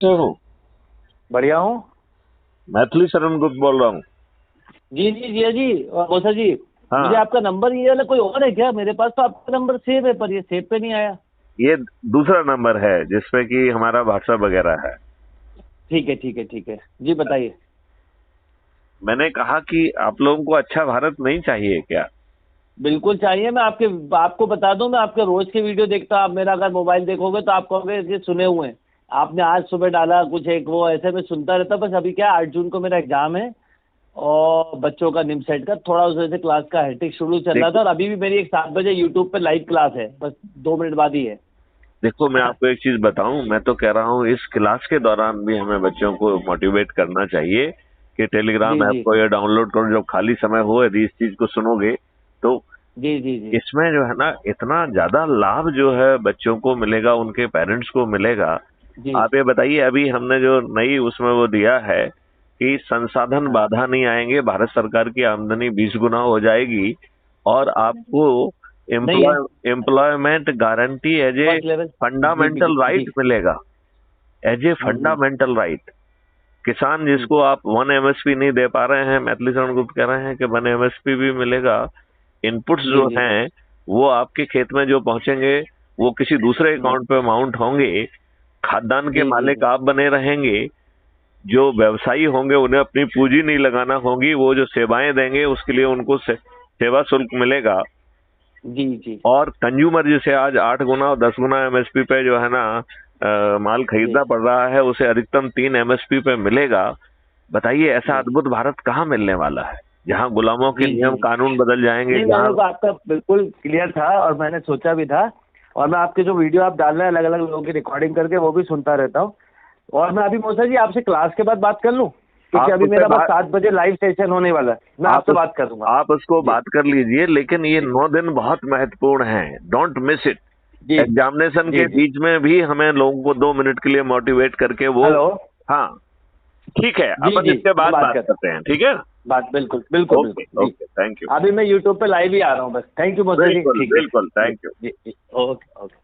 कैसे हो? बढ़िया हूँ। मैथिली शरण गुप्त बोल रहा हूँ। जी जी जी जी और मौसा जी, मुझे हाँ, आपका नंबर ये वाला कोई और है क्या? मेरे पास तो आपका नंबर सेव है पर ये सेव पे नहीं आया। ये दूसरा नंबर है जिसपे कि हमारा व्हाट्सएप वगैरह है। ठीक है ठीक है ठीक है, जी बताइए। मैंने कहा कि आप लोगों को अच्छा भारत नहीं चाहिए क्या? बिल्कुल चाहिए। मैं आपको बता दूं, मैं आपके रोज के वीडियो देखता हूँ। आप मेरा अगर मोबाइल देखोगे तो आप कहोगे कि सुने हुए हैं। आपने आज सुबह डाला कुछ एक वो, ऐसे में सुनता रहता। बस अभी क्या 8 जून को मेरा एग्जाम है और बच्चों का निमसेट का थोड़ा उस वजह से क्लास का हेक्टिक शेड्यूल चल रहा था। देखो और अभी भी मेरी एक 7 बजे यूट्यूब पे लाइव क्लास है, बस 2 मिनट बाद ही है। देखो, मैं आपको एक चीज बताऊं। मैं तो कह रहा हूं इस क्लास के दौरान भी हमें बच्चों को मोटिवेट करना चाहिए कि टेलीग्राम जी ऐप जी को ये डाउनलोड करो। जब खाली समय हो, यदि इस चीज को सुनोगे तो जी जी जी इसमें जो है ना, इतना ज्यादा लाभ जो है बच्चों को मिलेगा, उनके पेरेंट्स को मिलेगा। जी। आप ये बताइए, अभी हमने जो नई उसमें वो दिया है कि संसाधन हाँ। बाधा नहीं आएंगे, भारत सरकार की आमदनी 20 गुना हो जाएगी और आपको नहीं है। Employment guarantee as a first level. जी फंडामेंटल जी। राइट मिलेगा। As a fundamental right. किसान हम्म, जिसको आप 1 MSP नहीं दे पा रहे हैं, मैथिली शरण गुप्त कह रहे हैं कि 1 MSP भी मिलेगा। इनपुट्स जी जो जी हैं वो आपके खेत में जो पहुंचेंगे वो किसी दूसरे हम्म, अकाउंट पे माउंट होंगे। खाद्यान्न के जी जी मालिक जी आप बने रहेंगे। जो व्यवसायी होंगे उन्हें अपनी पूंजी नहीं लगाना होगी। वो जो सेवाएं देंगे उसके लिए उनको सेवा शुल्क मिलेगा। जी जी और कंज्यूमर जिसे आज 8 गुना और 10 गुना एमएसपी पे जो है ना माल जी खरीदना पड़ रहा है, उसे अधिकतम 3 MSP पे मिलेगा। बताइए, ऐसा जी अद्भुत भारत कहाँ मिलने वाला है जहाँ गुलामों के जी जी नियम जी। कानून बदल जाएंगे, नहीं, जहाँ मैंने को आपका बिल्कुल क्लियर था और मैंने सोचा भी था। और मैं आपके जो वीडियो आप डाल रहे हैं अलग अलग लोगों की रिकॉर्डिंग करके, वो भी सुनता रहता हूँ। और मैं अभी मौसा जी आपसे क्लास के बाद बात कर लूँ, क्योंकि आप अभी उससे मेरा बस बात 7 बजे लाइव सेशन होने वाला है। मैं आप आपसे उस बात करूंगा। आप उसको जी बात कर लीजिए, लेकिन ये जी 9 दिन बहुत महत्वपूर्ण हैं। Don't miss it. जी एग्जामिनेशन जी के जी। बीच में भी हमें लोगों को 2 मिनट के लिए मोटिवेट करके वो। हेलो। हाँ, ठीक है, जी अपन जी, इसके मैं बाद बात बात करता करते हैं, ठीक है। हूँ। बात बिल्कुल बिल्कुल ओके बिल्कुल जी। Okay, thank you. अभी मैं यूट्यूब पे लाइव ही आ रहा हूँ बस। थैंक यू मौसा जी, बिल्कुल ठीक है। बिल्कुल, जी थैंक यू। जी जी। Okay okay.